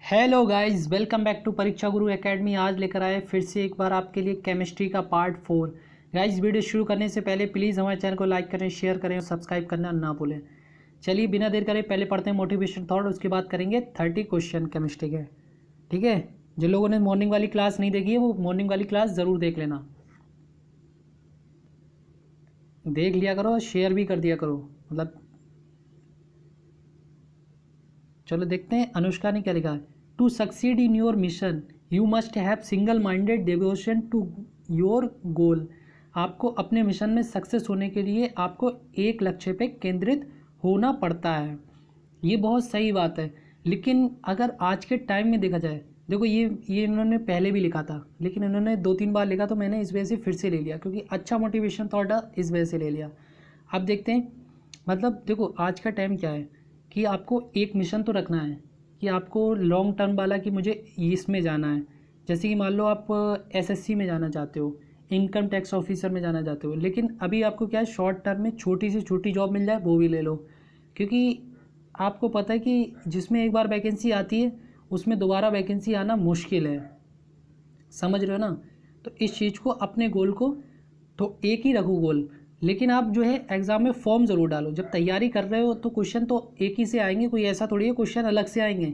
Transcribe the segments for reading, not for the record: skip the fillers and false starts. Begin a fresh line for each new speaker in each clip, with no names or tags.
Hello guys, welcome back to Pariksha Guru academy. आज लेकर आए फिर से एक बार आपके लिए केमिस्ट्री का पार्ट 4। गाइस, वीडियो शुरू करने से पहले प्लीज़ हमारे चैनल को लाइक करें, शेयर करें और सब्सक्राइब करना ना भूलें। चलिए बिना देर करे पहले पढ़ते हैं मोटिवेशन थॉट, उसके बाद करेंगे 30 क्वेश्चन केमिस्ट्री के। ठीक है, जिन लोगों ने मॉर्निंग वाली क्लास नहीं देखी है वो मॉर्निंग वाली क्लास ज़रूर देख लेना, देख लिया करो और शेयर भी कर दिया करो। मतलब चलो देखते हैं अनुष्का ने क्या लिखा है। To succeed in your mission you must have single minded devotion to your goal. आपको अपने मिशन में सक्सेस होने के लिए आपको एक लक्ष्य पे केंद्रित होना पड़ता है। ये बहुत सही बात है, लेकिन अगर आज के टाइम में देखा जाए, देखो ये इन्होंने पहले भी लिखा था, लेकिन इन्होंने 2-3 बार लिखा तो मैंने इस वजह से फिर से ले लिया, क्योंकि अच्छा मोटिवेशन थॉट इस वजह से ले लिया। अब देखते हैं, मतलब देखो आज का टाइम क्या है कि आपको एक मिशन तो रखना है कि आपको लॉन्ग टर्म वाला कि मुझे इसमें जाना है। जैसे कि मान लो आप एसएससी में जाना चाहते हो, इनकम टैक्स ऑफिसर में जाना चाहते हो, लेकिन अभी आपको क्या है, शॉर्ट टर्म में छोटी से छोटी जॉब मिल जाए वो भी ले लो, क्योंकि आपको पता है कि जिसमें एक बार वैकेंसी आती है उसमें दोबारा वैकेंसी आना मुश्किल है। समझ रहे हो ना? तो इस चीज़ को, अपने गोल को तो एक ही रखो गोल, लेकिन आप जो है एग्ज़ाम में फॉर्म ज़रूर डालो। जब तैयारी कर रहे हो तो क्वेश्चन तो एक ही से आएंगे, कोई ऐसा थोड़ी है क्वेश्चन अलग से आएंगे।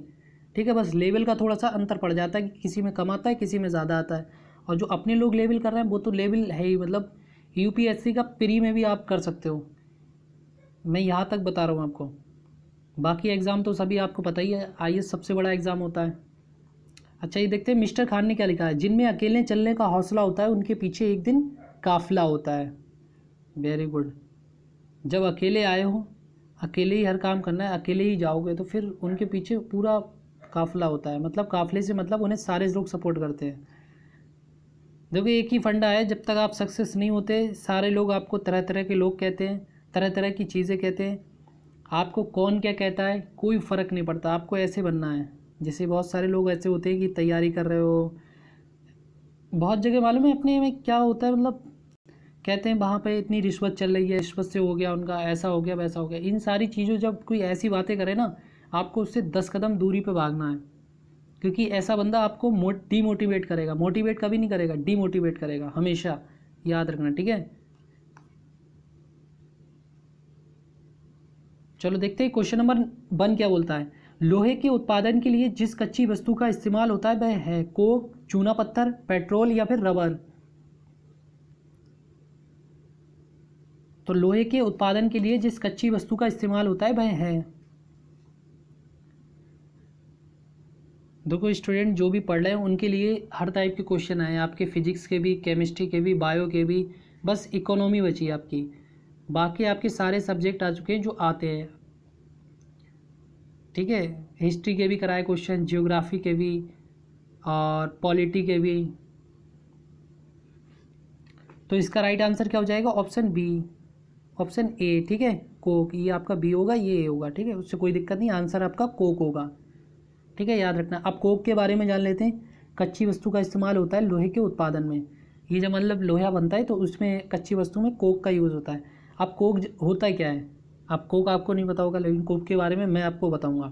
ठीक है, बस लेवल का थोड़ा सा अंतर पड़ जाता है कि किसी में कम आता है, किसी में ज़्यादा आता है। और जो अपने लोग लेवल कर रहे हैं वो तो लेवल है ही, मतलब यूपीएससी का प्री में भी आप कर सकते हो। मैं यहाँ तक बता रहा हूँ आपको, बाकी एग्ज़ाम तो सभी आपको पता ही है, आईएएस सबसे बड़ा एग्ज़ाम होता है। अच्छा, ये देखते हैं मिस्टर खान ने क्या लिखा है। जिनमें अकेले चलने का हौसला होता है उनके पीछे एक दिन काफिला होता है। Very good. जब अकेले आए हो, अकेले ही हर काम करना है, अकेले ही जाओगे, तो फिर उनके पीछे पूरा काफिला होता है। मतलब काफिले से मतलब उन्हें सारे लोग सपोर्ट करते हैं। देखो एक ही फंडा है, जब तक आप सक्सेस नहीं होते सारे लोग आपको तरह तरह के लोग कहते हैं, तरह तरह की चीज़ें कहते हैं। आपको कौन क्या कहता है कोई फ़र्क नहीं पड़ता, आपको ऐसे बनना है। जैसे बहुत सारे लोग ऐसे होते हैं कि तैयारी कर रहे हो, बहुत जगह मालूम है अपने में क्या होता है, मतलब कहते हैं वहाँ पे इतनी रिश्वत चल रही है, रिश्वत से हो गया उनका, ऐसा हो गया वैसा हो गया। इन सारी चीज़ों, जब कोई ऐसी बातें करे ना, आपको उससे 10 कदम दूरी पे भागना है, क्योंकि ऐसा बंदा आपको डीमोटिवेट करेगा। मोटिवेट कभी नहीं करेगा, डीमोटिवेट करेगा, हमेशा याद रखना। ठीक है, चलो देखते हैं क्वेश्चन नंबर 1 क्या बोलता है। लोहे के उत्पादन के लिए जिस कच्ची वस्तु का इस्तेमाल होता है वह है कोक, चूना पत्थर, पेट्रोल या फिर रबर। तो लोहे के उत्पादन के लिए जिस कच्ची वस्तु का इस्तेमाल होता है वह है, देखो स्टूडेंट जो भी पढ़ रहे हैं उनके लिए हर टाइप के क्वेश्चन आए, आपके फिजिक्स के भी, केमिस्ट्री के भी, बायो के भी। बस इकोनॉमी बची है आपकी, बाकी आपके सारे सब्जेक्ट आ चुके हैं जो आते हैं। ठीक है, हिस्ट्री के भी कराए क्वेश्चन, जियोग्राफी के भी और पॉलिटी के भी। तो इसका राइट आंसर क्या हो जाएगा? Option B, option A. ठीक है, कोक, ये आपका बी होगा, ये ए होगा। ठीक है, उससे कोई दिक्कत नहीं, आंसर आपका कोक होगा। ठीक है, याद रखना। अब कोक के बारे में जान लेते हैं। कच्ची वस्तु का इस्तेमाल होता है लोहे के उत्पादन में। ये जब मतलब लोहा बनता है तो उसमें कच्ची वस्तु में कोक का यूज़ होता है। अब कोक होता है क्या है? अब कोक आपको नहीं पता होगा, लेकिन कोक के बारे में मैं आपको बताऊंगा।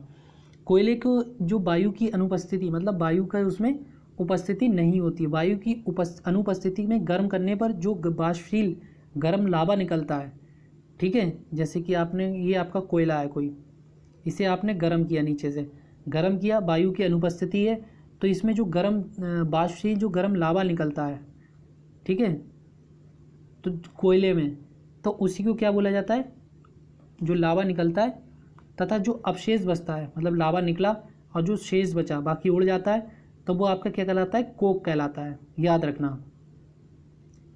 कोयले को जो वायु की अनुपस्थिति, मतलब वायु का उसमें उपस्थिति नहीं होती, वायु की अनुपस्थिति में गर्म करने पर जो वाष्पशील गर्म लावा निकलता है। ठीक है, जैसे कि आपने, ये आपका कोयला है कोई, इसे आपने गर्म किया, नीचे से गर्म किया, वायु की अनुपस्थिति है, तो इसमें जो गर्म वाष्पशील जो गर्म लावा निकलता है, ठीक है, तो कोयले में, तो उसी को क्या बोला जाता है? जो लावा निकलता है तथा जो अवशेष बचता है, मतलब लावा निकला और जो शेष बचा बाकी उड़ जाता है, तो वो आपका क्या कहलाता है? कोक कहलाता है। याद रखना।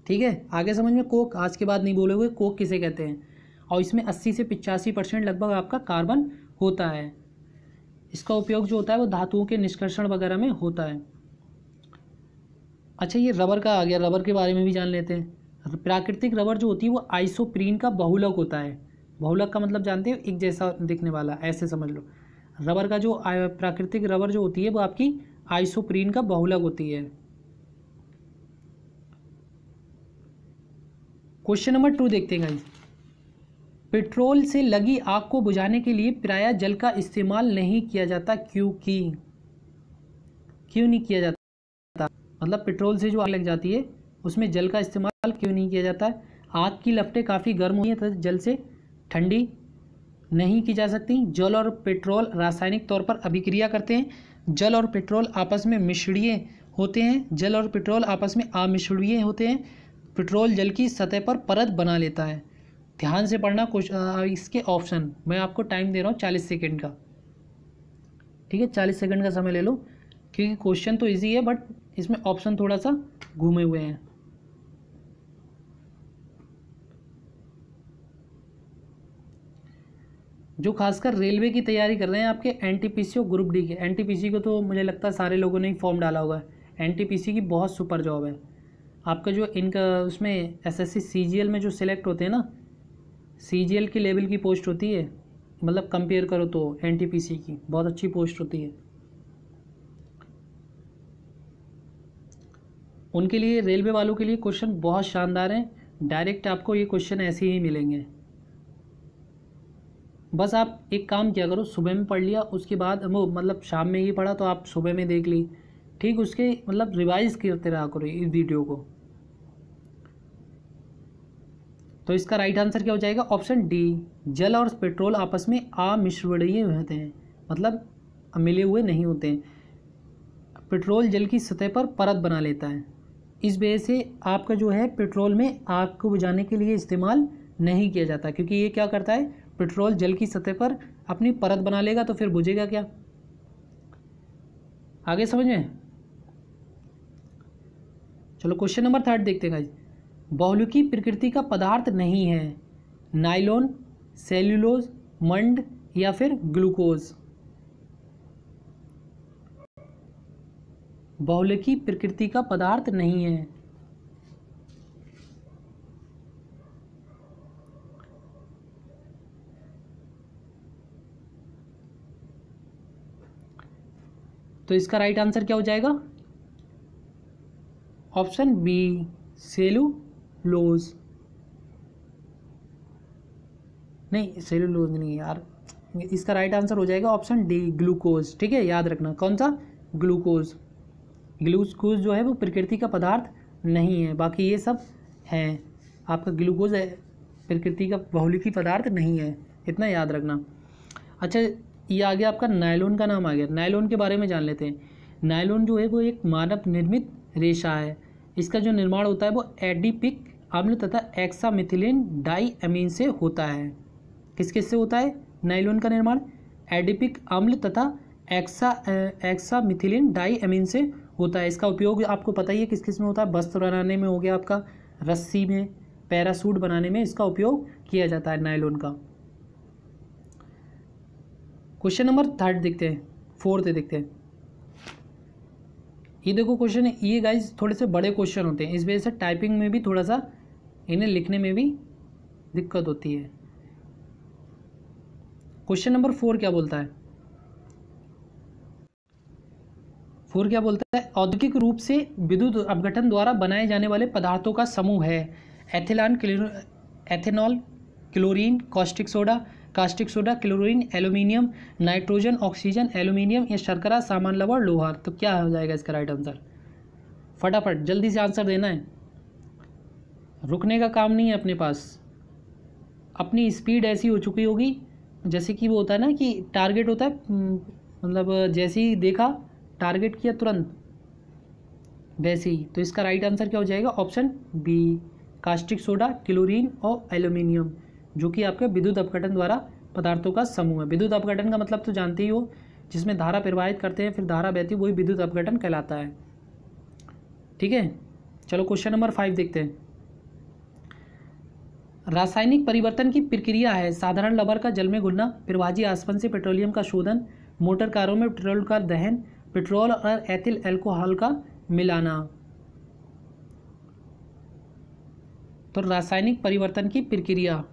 ठीक है, आगे समझ में। कोक आज के बाद नहीं बोलोगे कोक किसे कहते हैं। और इसमें 80 से 85% लगभग आपका कार्बन होता है। इसका उपयोग जो होता है वो धातुओं के निष्कर्षण वगैरह में होता है। अच्छा, ये रबर का आ गया, रबर के बारे में भी जान लेते हैं। प्राकृतिक रबर जो होती है वो आइसोप्रीन का बहुलक होता है। बहुलक का मतलब जानते हो? एक जैसा दिखने वाला, ऐसे समझ लो। रबर का जो प्राकृतिक रबर जो होती है वो आपकी आइसोप्रीन का बहुलक होती है। क्वेश्चन नंबर 2 देखते हैं गाइस। पेट्रोल से लगी आग को बुझाने के लिए प्रायः जल का इस्तेमाल नहीं किया जाता, क्योंकि क्यों नहीं किया जाता, मतलब पेट्रोल से जो आग लग जाती है उसमें जल का इस्तेमाल क्यों नहीं किया जाता है। आग की लपटें काफ़ी गर्म हुई हैं तो जल से ठंडी नहीं की जा सकती। जल और पेट्रोल रासायनिक तौर पर अभिक्रिया करते हैं। जल और पेट्रोल आपस में मिश्रणीय होते हैं। जल और पेट्रोल आपस में अमिश्रणीय होते हैं। पेट्रोल जल की सतह पर परत बना लेता है। ध्यान से पढ़ना इसके ऑप्शन, मैं आपको टाइम दे रहा हूँ 40 सेकेंड का, ठीक है। 40 सेकंड का समय ले लो, क्योंकि क्वेश्चन तो इजी है बट इसमें ऑप्शन थोड़ा सा घूमे हुए हैं। जो खासकर रेलवे की तैयारी कर रहे हैं आपके एनटीपीसी और ग्रुप डी के, एनटीपीसी को तो मुझे लगता है सारे लोगों ने ही फॉर्म डाला होगा। एनटीपीसी की बहुत सुपर जॉब है आपका। जो इनका उसमें एसएससी सीजीएल में जो सिलेक्ट होते हैं ना, सीजीएल की लेवल की पोस्ट होती है, मतलब कंपेयर करो तो एनटीपीसी की बहुत अच्छी पोस्ट होती है। उनके लिए, रेलवे वालों के लिए क्वेश्चन बहुत शानदार हैं। डायरेक्ट आपको ये क्वेश्चन ऐसे ही मिलेंगे। बस आप एक काम किया करो, सुबह में पढ़ लिया, उसके बाद वो मतलब शाम में ही पढ़ा तो आप सुबह में देख ली, ठीक। उसके मतलब रिवाइज करते रहा करो इस वीडियो को। तो इसका राइट आंसर क्या हो जाएगा, ऑप्शन डी। जल और पेट्रोल आपस में अमिश्रणीय होते हैं, मतलब मिले हुए नहीं होते हैं। पेट्रोल जल की सतह पर परत बना लेता है। इस वजह से आपका जो है पेट्रोल में आग को बुझाने के लिए इस्तेमाल नहीं किया जाता, क्योंकि ये क्या करता है, पेट्रोल जल की सतह पर अपनी परत बना लेगा तो फिर बुझेगा क्या। आगे समझ में। चलो क्वेश्चन नंबर 3 देखते हैं गाइस। बहुलकी प्रकृति का पदार्थ नहीं है, नायलॉन, सेल्यूलोज, मंड या फिर ग्लूकोज। बहुलकी प्रकृति का पदार्थ नहीं है। तो इसका राइट आंसर क्या हो जाएगा, ऑप्शन बी, सेलुलोज। नहीं, सेलुलोज नहीं यार, इसका राइट आंसर हो जाएगा ऑप्शन डी, ग्लूकोज। ठीक है, याद रखना कौन सा, ग्लूकोज। ग्लूकोज जो है वो प्रकृति का पदार्थ नहीं है, बाकी ये सब है। आपका ग्लूकोज है प्रकृति का बहुलकी पदार्थ नहीं है, इतना याद रखना। अच्छा, ये आ गया आपका नायलॉन का नाम आ गया। नायलॉन के बारे में जान लेते हैं। नायलॉन जो है वो एक मानव निर्मित रेशा है। इसका जो निर्माण होता है वो एडिपिक अम्ल तथा एक्सामिथिलीन डाईएमीन से होता है। किस किस से होता है नायलॉन का निर्माण, एडिपिक अम्ल तथा एक्सामिथिलीन डाईएमीन से होता है। इसका उपयोग आपको पता ही है किस किस में होता है, वस्त्र बनाने में हो गया आपका, रस्सी में, पैरासूट बनाने में इसका उपयोग किया जाता है नायलॉन का। क्वेश्चन नंबर 3 देखते हैं, 4 देखते हैं। ये देखो क्वेश्चन है, ये गाइस थोड़े से बड़े क्वेश्चन होते हैं, इस वजह से टाइपिंग में भी थोड़ा सा इन्हें लिखने में भी दिक्कत होती है। क्वेश्चन नंबर 4 क्या बोलता है, 4 क्या बोलता है, औद्योगिक रूप से विद्युत अपघटन द्वारा बनाए जाने वाले पदार्थों का समूह है ethanol, chlorine, caustic soda, chlorine, aluminium, nitrogen, oxygen, aluminium या शर्करा, सामान लवण, लोहा। तो क्या हो जाएगा इसका राइट आंसर, फटाफट जल्दी से आंसर देना है, रुकने का काम नहीं है अपने पास। अपनी स्पीड ऐसी हो चुकी होगी जैसे कि वो होता है ना कि टारगेट होता है, मतलब जैसे ही देखा टारगेट किया तुरंत, वैसे ही। तो इसका राइट आंसर क्या हो जाएगा, option B, caustic soda, chlorine और एल्यूमिनियम, जो कि आपके विद्युत अपघटन द्वारा पदार्थों का समूह है। विद्युत अपघटन का मतलब तो जानते ही हो, जिसमें धारा प्रवाहित करते हैं फिर धारा बहती है, वही विद्युत अपघटन कहलाता है। ठीक है, चलो क्वेश्चन नंबर 5 देखते हैं। रासायनिक परिवर्तन की प्रक्रिया है साधारण रबर का जल में घुलना, प्रवाही आसवन से पेट्रोलियम का शोधन, मोटर कारों में पेट्रोल का दहन, पेट्रोल और एथिल अल्कोहल का मिलाना। तो रासायनिक परिवर्तन की प्रक्रिया,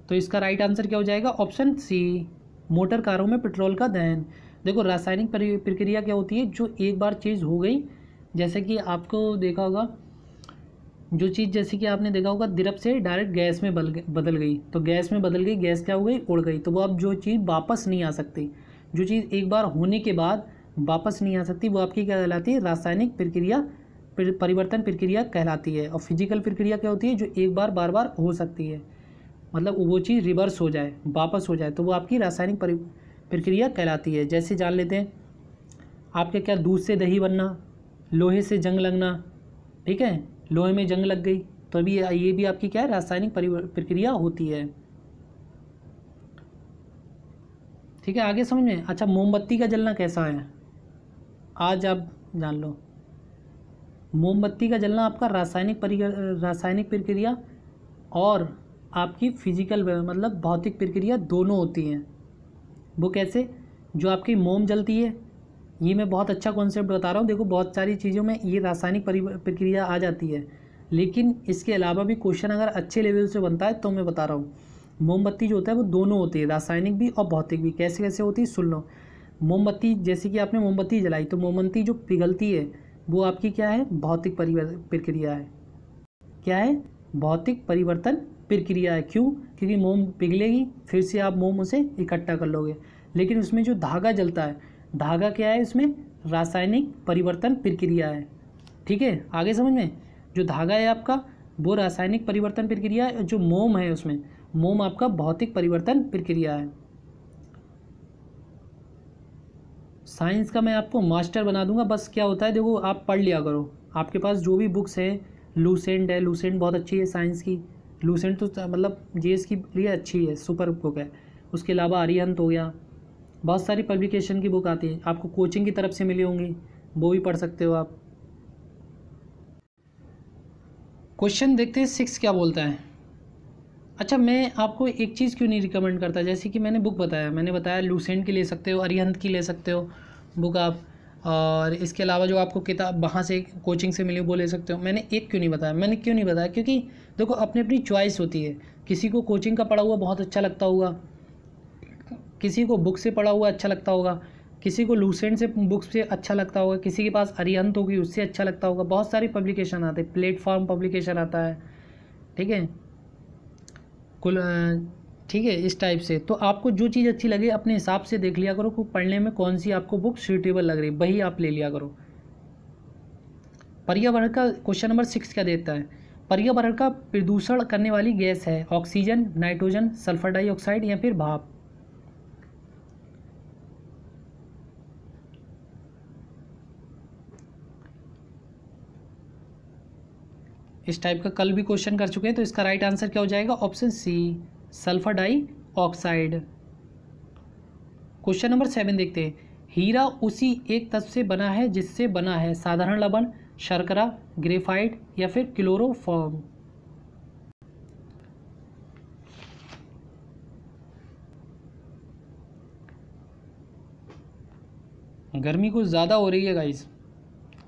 तो इसका राइट आंसर क्या हो जाएगा, ऑप्शन सी, मोटर कारों में पेट्रोल का दहन। देखो रासायनिक प्रक्रिया क्या होती है, जो एक बार चीज़ हो गई, जैसे कि आपको देखा होगा जो चीज़ जैसे कि आपने देखा होगा द्रव से डायरेक्ट गैस में बदल गई, तो गैस में बदल गई, गैस क्या हो गई, उड़ गई, तो वो अब जो चीज़ वापस नहीं आ सकती, जो चीज़ एक बार होने के बाद वापस नहीं आ सकती, वो आपकी क्या कहलाती है, रासायनिक प्रक्रिया परिवर्तन प्रक्रिया कहलाती है। और फिजिकल प्रक्रिया क्या होती है, जो एक बार बार बार हो सकती है, मतलब वो चीज़ रिवर्स हो जाए, वापस हो जाए, तो वो आपकी रासायनिक प्रक्रिया कहलाती है। जैसे जान लेते हैं आपके क्या, दूध से दही बनना, लोहे से जंग लगना, ठीक है, लोहे में जंग लग गई, तो अभी ये भी आपकी क्या है, रासायनिक प्रक्रिया होती है। ठीक है, आगे समझ में। अच्छा, मोमबत्ती का जलना कैसा है, आज आप जान लो। मोमबत्ती का जलना आपका रासायनिक प्रक्रिया और आपकी फिजिकल मतलब भौतिक प्रक्रिया दोनों होती हैं। वो कैसे, जो आपकी मोम जलती है, ये मैं बहुत अच्छा कॉन्सेप्ट बता रहा हूँ, देखो बहुत सारी चीज़ों में ये रासायनिक प्रक्रिया आ जाती है, लेकिन इसके अलावा भी क्वेश्चन अगर अच्छे लेवल से बनता है तो मैं बता रहा हूँ। मोमबत्ती जो होता है वो दोनों होती है, रासायनिक भी और भौतिक भी। कैसे कैसे होती है सुन लो। मोमबत्ती, जैसे कि आपने मोमबत्ती जलाई, तो मोमबत्ती जो पिघलती है वो आपकी क्या है, भौतिक प्रक्रिया है। क्या है, भौतिक परिवर्तन प्रक्रिया है। क्यों, क्योंकि मोम पिघलेगी, फिर से आप मोम उसे इकट्ठा कर लोगे। लेकिन उसमें जो धागा जलता है, धागा क्या है, इसमें रासायनिक परिवर्तन प्रक्रिया है। ठीक है, आगे समझ में। जो धागा है आपका वो रासायनिक परिवर्तन प्रक्रिया है, जो मोम है उसमें, मोम आपका भौतिक परिवर्तन प्रक्रिया है। साइंस का मैं आपको मास्टर बना दूंगा, बस क्या होता है देखो, आप पढ़ लिया करो, आपके पास जो भी बुक्स है, लूसेंट है, लूसेंट बहुत अच्छी है साइंस की, लूसेंट तो मतलब जीएस की लिए अच्छी है, सुपर बुक है। उसके अलावा अरिहंत हो गया, बहुत सारी पब्लिकेशन की बुक आती है, आपको कोचिंग की तरफ से मिली होंगी, वो भी पढ़ सकते हो आप। क्वेश्चन देखते हैं 6 क्या बोलता है। अच्छा, मैं आपको एक चीज़ क्यों नहीं रिकमेंड करता, जैसे कि मैंने बुक बताया, मैंने बताया लूसेंट की ले सकते हो, अरिहंत की ले सकते हो बुक आप, और इसके अलावा जो आपको किताब वहाँ से कोचिंग से मिली वो ले सकते हो। मैंने एक क्यों नहीं बताया, मैंने क्यों नहीं बताया, क्योंकि देखो अपनी अपनी चॉइस होती है। किसी को कोचिंग का पढ़ा हुआ बहुत अच्छा लगता होगा, किसी को बुक से पढ़ा हुआ अच्छा लगता होगा, किसी को लूसेंट से बुक से अच्छा लगता होगा, किसी के पास अरिहंत होगी उससे अच्छा लगता होगा। बहुत सारी पब्लिकेशन आते हैं, प्लेटफॉर्म पब्लिकेशन आता है, ठीक है, कुल ठीक है, इस टाइप से। तो आपको जो चीज़ अच्छी लगे अपने हिसाब से देख लिया करो कि पढ़ने में कौन सी आपको बुक सूटेबल लग रही, वही आप ले लिया करो। पर्यावरण का क्वेश्चन नंबर 6 क्या देता है, पर्यावरण का प्रदूषण करने वाली गैस है ऑक्सीजन, नाइट्रोजन, सल्फर डाइऑक्साइड या फिर भाप। इस टाइप का कल भी क्वेश्चन कर चुके हैं, तो इसका राइट आंसर क्या हो जाएगा, option C, sulphur dioxide. Question number 7 देखते हैं, हीरा उसी एक तत्व से बना है जिससे बना है साधारण लवण, शर्करा, ग्रेफाइट या फिर क्लोरोफॉर्म। गर्मी कुछ ज़्यादा हो रही है गाइस,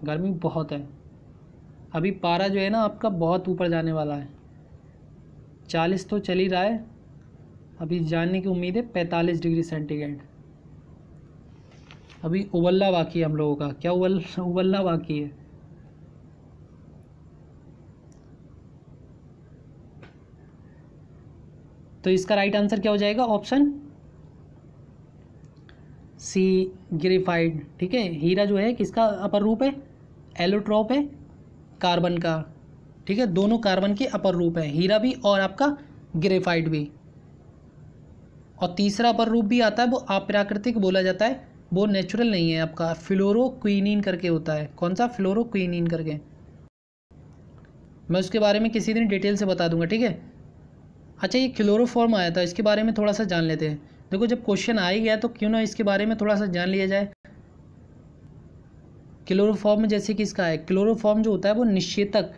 गर्मी बहुत है। अभी पारा जो है ना आपका बहुत ऊपर जाने वाला है, 40 तो चल ही रहा है, अभी जाने की उम्मीद है 45 डिग्री सेंटीग्रेड। अभी उबलना बाकी है हम लोगों का, क्या उबलना बाकी है। तो इसका राइट आंसर क्या हो जाएगा, ऑप्शन सी, ग्रेफाइट। ठीक है, हीरा जो है किसका अपर रूप है, एलोट्रॉप है कार्बन का। ठीक है, दोनों कार्बन के अपर रूप है, हीरा भी और आपका ग्रेफाइट भी। और तीसरा अपर रूप भी आता है, वो अप्राकृतिक बोला जाता है, वो नेचुरल नहीं है आपका, फ्लोरोक्विनीन करके होता है। कौन सा, फ्लोरोक्विनीन करके। मैं उसके बारे में किसी दिन डिटेल से बता दूंगा, ठीक है। अच्छा, ये क्लोरोफॉर्म आया था, इसके बारे में थोड़ा सा जान लेते हैं। देखो जब क्वेश्चन आ ही गया तो क्यों ना इसके बारे में थोड़ा सा जान लिया जाए। क्लोरोफॉर्म जैसे किसका है, क्लोरोफॉर्म जो होता है वो निषेचक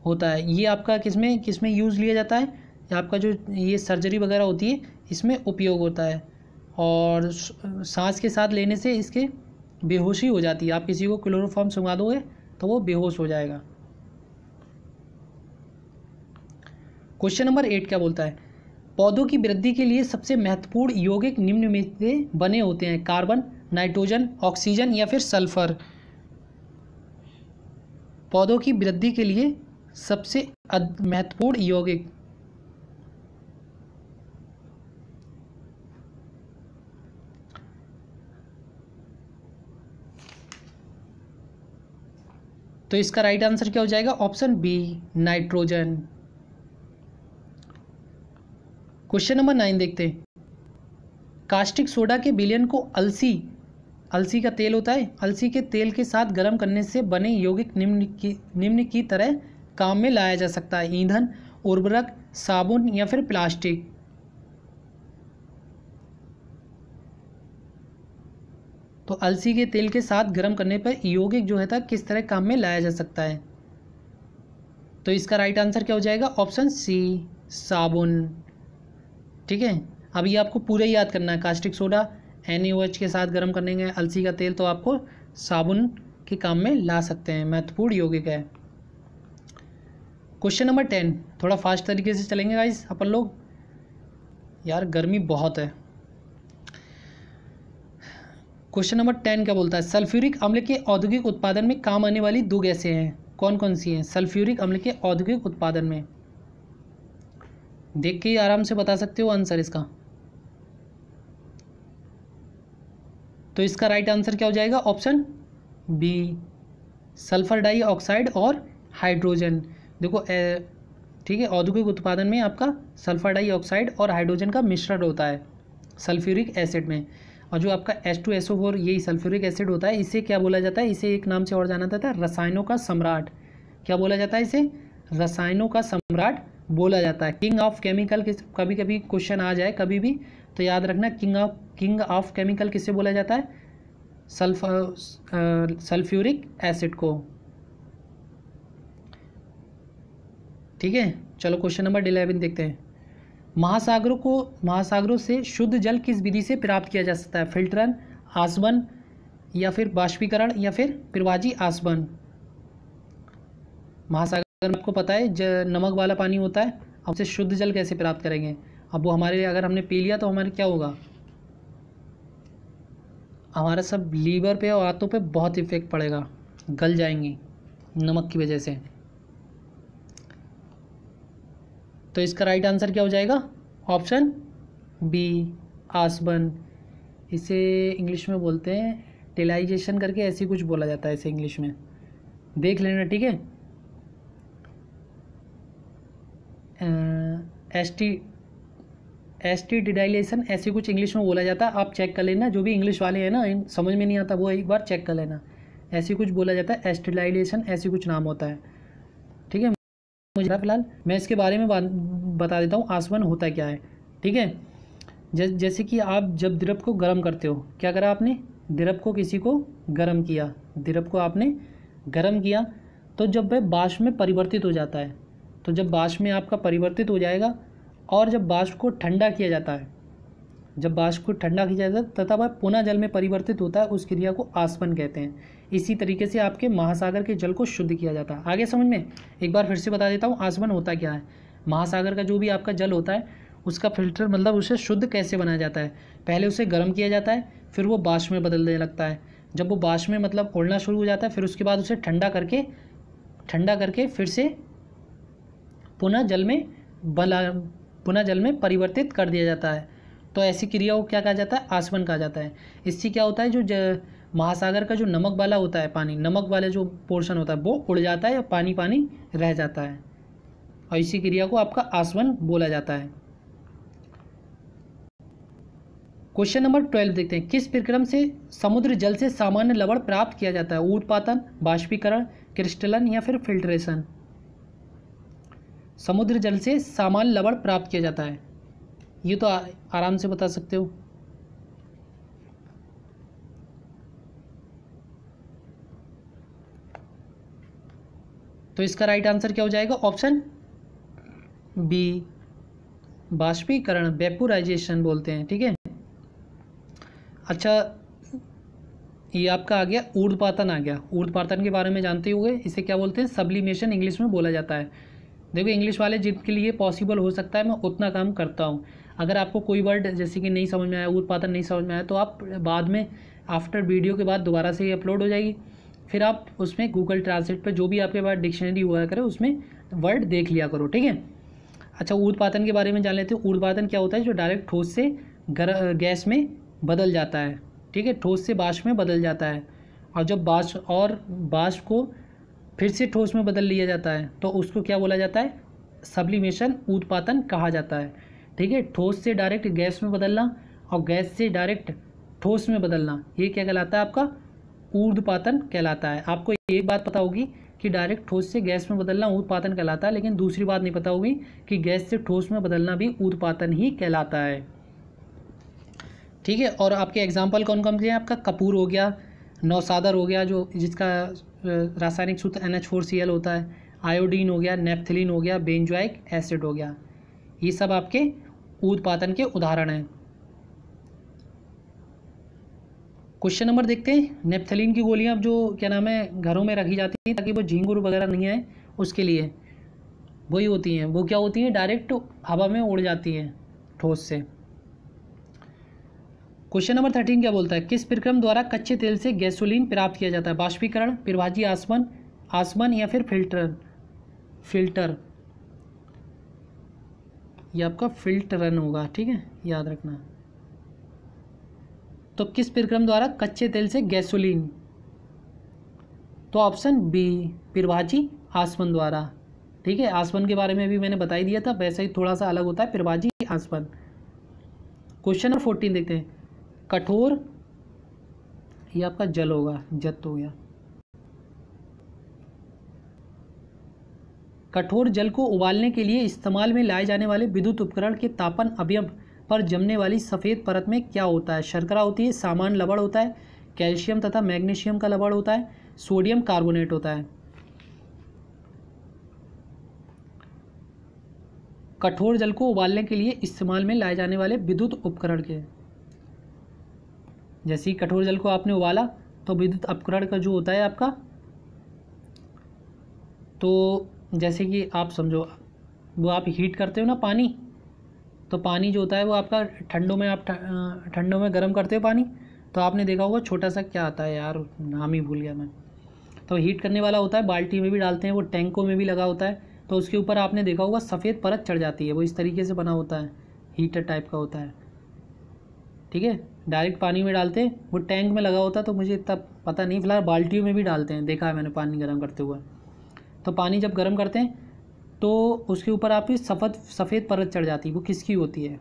होता है। ये आपका किसमें किसमें यूज़ लिया जाता है, आपका जो ये सर्जरी वगैरह होती है इसमें उपयोग होता है, और सांस के साथ लेने से इसके बेहोशी हो जाती है। आप किसी को क्लोरोफॉर्म सुंघा दोगे तो वो बेहोश हो जाएगा। क्वेश्चन नंबर 8 क्या बोलता है, पौधों की वृद्धि के लिए सबसे महत्वपूर्ण यौगिक निम्न में से बने होते हैं, कार्बन, नाइट्रोजन, ऑक्सीजन या फिर सल्फर। पौधों की वृद्धि के लिए सबसे महत्वपूर्ण यौगिक। तो इसका राइट आंसर क्या हो जाएगा? Option B, nitrogen. Question number 9 देखते हैं। कास्टिक सोडा के विलयन को अलसी का तेल होता है, अलसी के तेल के साथ गर्म करने से बने यौगिक निम्न की तरह काम में लाया जा सकता है: ईंधन, उर्वरक, साबुन या फिर प्लास्टिक। तो अलसी के तेल के साथ गर्म करने पर यौगिक जो है था किस तरह काम में लाया जा सकता है? तो इसका राइट आंसर क्या हो जाएगा? ऑप्शन सी, साबुन। ठीक है, अभी आपको पूरे याद करना है। कास्टिक सोडा NaOH के साथ गर्म करने गए, अलसी का तेल तो आपको साबुन के काम में ला सकते हैं, महत्वपूर्ण यौगिक है। क्वेश्चन नंबर 10, थोड़ा फास्ट तरीके से चलेंगे गाइस अपन लोग, यार गर्मी बहुत है। क्वेश्चन नंबर 10 क्या बोलता है? सल्फ्यूरिक अम्ल के औद्योगिक उत्पादन में काम आने वाली दो गैसें हैं, कौन कौन सी हैं? सल्फ्यूरिक अम्ल के औद्योगिक उत्पादन में, देख के ही आराम से बता सकते हो आंसर इसका। तो इसका राइट आंसर क्या हो जाएगा? ऑप्शन बी, सल्फर डाइऑक्साइड और हाइड्रोजन। देखो ठीक है, औद्योगिक उत्पादन में आपका सल्फर डाइऑक्साइड और हाइड्रोजन का मिश्रण होता है सल्फ्यूरिक एसिड में, और जो आपका H2SO4 यही सल्फ्यूरिक एसिड होता है। इसे क्या बोला जाता है? इसे एक नाम से और जाना जाता है, रसायनों का सम्राट। क्या बोला जाता है इसे? रसायनों का सम्राट बोला जाता है। किंग ऑफ केमिकल, कभी कभी क्वेश्चन आ जाए कभी भी तो याद रखना, किंग ऑफ केमिकल किससे बोला जाता है? सल्फ्यूरिक एसिड को। ठीक है, चलो क्वेश्चन नंबर 11 देखते हैं। महासागरों से शुद्ध जल किस विधि से प्राप्त किया जा सकता है? फिल्टरन, आसवन या फिर बाष्पीकरण या फिर प्रवाजी आसवन। महासागर में आपको पता है नमक वाला पानी होता है, अब उसे शुद्ध जल कैसे प्राप्त करेंगे? अब वो हमारे, अगर हमने पी लिया तो हमारे क्या होगा? हमारा सब लीवर पे और आंतों पे बहुत इफेक्ट पड़ेगा, गल जाएंगी नमक की वजह से। तो इसका राइट आंसर क्या हो जाएगा? ऑप्शन बी, आसवन। इसे इंग्लिश में बोलते हैं टेलाइजेशन करके, ऐसी कुछ बोला जाता है इसे इंग्लिश में, देख लेना। ठीक है, एस्टिडिडाइलेशन ऐसे कुछ इंग्लिश में बोला जाता है, आप चेक कर लेना। जो भी इंग्लिश वाले हैं ना, समझ में नहीं आता वो एक बार चेक कर लेना, ऐसे कुछ बोला जाता है, एस्टिडाइलेशन ऐसे कुछ नाम होता है। ठीक है, मुझे फिलहाल मैं इसके बारे में बता देता हूँ आसवन होता क्या है। ठीक है, जैसे कि आप जब द्रव को गर्म करते हो, क्या करा आपने? द्रव को किसी को गर्म किया, द्रव को आपने गर्म किया, तो जब वह वाष्प में परिवर्तित हो जाता है, तो जब वाष्प में आपका परिवर्तित हो जाएगा, और जब वाष्प को ठंडा किया जाता है, जब वाष्प को ठंडा किया जाता है तथा वह पुनः जल में परिवर्तित होता है, उस क्रिया को आसवन कहते हैं। इसी तरीके से आपके महासागर के जल को शुद्ध किया जाता है। आगे समझ में? एक बार फिर से बता देता हूँ आसवन होता क्या है। महासागर का जो भी आपका जल होता है उसका फिल्टर, मतलब उसे शुद्ध कैसे बनाया जाता है? पहले उसे गर्म किया जाता है, फिर वो वाष्प में बदलने लगता है। जब वो वाष्प में मतलब उड़ना शुरू हो जाता है, फिर उसके बाद उसे ठंडा करके फिर से पुनः जल में परिवर्तित कर दिया जाता है। तो ऐसी क्रिया को क्या कहा जाता है? आसवन कहा जाता है। इससे क्या होता है, जो महासागर का जो नमक वाला होता है पानी, नमक वाला जो पोर्शन होता है वो उड़ जाता है, या पानी पानी रह जाता है, और इसी क्रिया को आपका आसवन बोला जाता है। क्वेश्चन नंबर 12 देखते हैं। किस प्रक्रम से समुद्र जल से सामान्य लवण प्राप्त किया जाता है? ऊर्ध्वपातन, बाष्पीकरण, क्रिस्टलन या फिर फिल्ट्रेशन। समुद्र जल से सामान्य लवण प्राप्त किया जाता है, ये तो आराम से बता सकते हो। तो इसका राइट आंसर क्या हो जाएगा? ऑप्शन बी, बाष्पीकरण, वेपोराइजेशन बोलते हैं। ठीक है, अच्छा ये आपका आ गया ऊर्ध्वपातन आ गया। ऊर्ध्वपातन के बारे में जानते होंगे, इसे क्या बोलते हैं? सब्लिमेशन इंग्लिश में बोला जाता है। देखो इंग्लिश वाले जिनके लिए पॉसिबल हो सकता है मैं उतना काम करता हूँ। अगर आपको कोई वर्ड जैसे कि नहीं समझ में आया, ऊर्ध्वपातन नहीं समझ में आया, तो आप बाद में आफ्टर वीडियो के बाद दोबारा से ये अपलोड हो जाएगी, फिर आप उसमें गूगल ट्रांसलेट पर जो भी आपके पास डिक्शनरी हुआ करे उसमें वर्ड देख लिया करो, ठीक है। अच्छा, ऊर्ध्वपातन के बारे में जान लेते हैं। ऊर्ध्वपातन क्या होता है? जो डायरेक्ट ठोस से गैस में बदल जाता है, ठीक है, ठोस से वाष्प में बदल जाता है। और जब वाष्प को फिर से ठोस में बदल लिया जाता है तो उसको क्या बोला जाता है? सब्लिमेशन, ऊर्ध्वपातन कहा जाता है, ठीक है। ठोस से डायरेक्ट गैस में बदलना और गैस से डायरेक्ट ठोस में बदलना, ये क्या कहलाता है? आपका ऊर्ध्वपातन कहलाता है। आपको एक बात पता होगी कि डायरेक्ट ठोस से गैस में बदलना ऊर्ध्वपातन कहलाता है, लेकिन दूसरी बात नहीं पता होगी कि गैस से ठोस में बदलना भी ऊर्ध्वपातन ही कहलाता है, ठीक है। और आपके एग्जाम्पल कौन कौन से हैं? आपका कपूर हो गया, नौसादर हो गया जो जिसका रासायनिक सूत्र NH4Cl होता है, आयोडीन हो गया, नेफ्थलीन हो गया, बेंजोइक एसिड हो गया, ये सब आपके ऊर्ध्वपातन के उदाहरण हैं। क्वेश्चन नंबर देखते हैं। नेफ्थलीन की गोलियां जो क्या नाम है घरों में रखी जाती हैं ताकि वो झींगुर वगैरह नहीं आए, उसके लिए वही होती हैं। वो क्या होती हैं? डायरेक्ट हवा में उड़ जाती हैं ठोस से। क्वेश्चन नंबर 13 क्या बोलता है? किस प्रक्रम द्वारा कच्चे तेल से गैसोलीन प्राप्त किया जाता है? बाष्पीकरण, प्रभाजी आसमन या फिर फिल्टर। ये आपका फिल्टरन होगा, ठीक है, याद रखना। तो किस प्रक्रम द्वारा कच्चे तेल से गैसोलीन? तो ऑप्शन बी, प्रभाजी आसमन द्वारा, ठीक है। आसमन के बारे में भी मैंने बता ही दिया था, वैसे ही थोड़ा सा अलग होता है प्रभाजी आसमन। क्वेश्चन नंबर 14 देखते हैं। कठोर, ये आपका जल होगा, जत हो गया। कठोर जल को उबालने के लिए इस्तेमाल में लाए जाने वाले विद्युत उपकरण के तापन अवयव पर जमने वाली सफ़ेद परत में क्या होता है? शर्करा होती है, सामान्य लवण होता है, कैल्शियम तथा मैग्नीशियम का लवण होता है, सोडियम कार्बोनेट होता है। कठोर जल को उबालने के लिए इस्तेमाल में लाए जाने वाले विद्युत उपकरण के, जैसे ही कठोर जल को आपने उबाला तो विद्युत उपकरण का जो होता है आपका, तो जैसे कि आप समझो वो आप हीट करते हो ना पानी, तो पानी जो होता है वो आपका ठंडों में गर्म करते हो पानी, तो आपने देखा होगा छोटा सा क्या आता है यार, नाम ही भूल गया मैं, तो हीट करने वाला होता है, बाल्टी में भी डालते हैं, वो टैंकों में भी लगा होता है, तो उसके ऊपर आपने देखा होगा सफ़ेद परत चढ़ जाती है, वो इस तरीके से बना होता है, हीटर टाइप का होता है, ठीक है। डायरेक्ट पानी में डालते हैं, वो टैंक में लगा होता है, तो मुझे इतना पता नहीं, फिलहाल बाल्टियों में भी डालते हैं, देखा है मैंने पानी गर्म करते हुए। तो पानी जब गर्म करते हैं तो उसके ऊपर आपकी सफ़ेद परत चढ़ जाती है, वो किसकी होती है?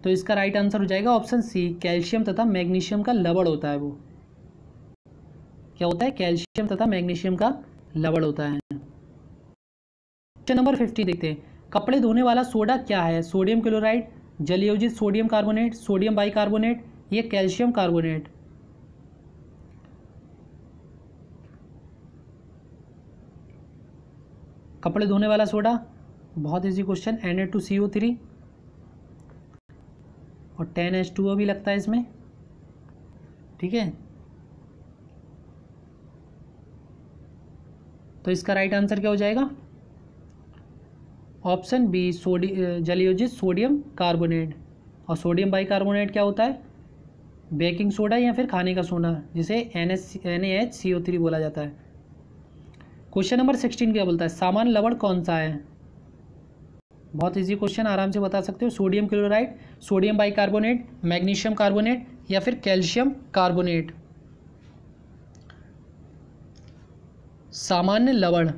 तो इसका राइट आंसर हो जाएगा ऑप्शन सी, कैल्शियम तथा मैग्नीशियम का लवण होता है। वो क्या होता है? कैल्शियम तथा मैग्नीशियम का लवण होता है। क्वेश्चन नंबर 50 देखते हैं। कपड़े धोने वाला सोडा क्या है? सोडियम क्लोराइड, जलयोजित सोडियम कार्बोनेट, सोडियम बाइकार्बोनेट या कैल्शियम कार्बोनेट। कपड़े धोने वाला सोडा, बहुत इजी क्वेश्चन, Na2CO3 और 10H2O भी लगता है इसमें, ठीक है। तो इसका राइट आंसर क्या हो जाएगा? ऑप्शन बी, जलयोजित सोडियम कार्बोनेट। और सोडियम बाइकार्बोनेट क्या होता है? बेकिंग सोडा या फिर खाने का सोडा, जिसे NaHCO3 बोला जाता है। क्वेश्चन नंबर 16 क्या बोलता है? सामान्य लवण कौन सा है? बहुत इजी क्वेश्चन, आराम से बता सकते हो। Sodium chloride, sodium bicarbonate, magnesium carbonate या फिर कैल्शियम कार्बोनेट। सामान्य लवण,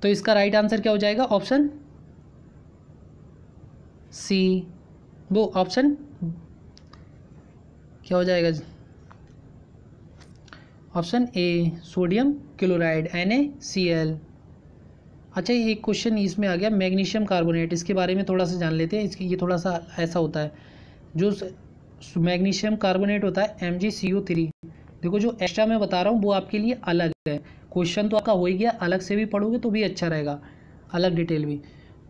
तो इसका राइट आंसर क्या हो जाएगा? ऑप्शन सी, वो ऑप्शन क्या हो जाएगा? Option A, sodium chloride NaCl। अच्छा, ये एक क्वेश्चन इसमें आ गया, मैग्नीशियम कार्बोनेट, इसके बारे में थोड़ा सा जान लेते हैं। इसकी ये थोड़ा सा ऐसा होता है, जो मैग्नीशियम कार्बोनेट होता है MgCO3, देखो जो एक्स्ट्रा मैं बता रहा हूँ वो आपके लिए अलग है। क्वेश्चन तो आपका हो ही गया, अलग से भी पढ़ोगे तो भी अच्छा रहेगा, अलग डिटेल भी।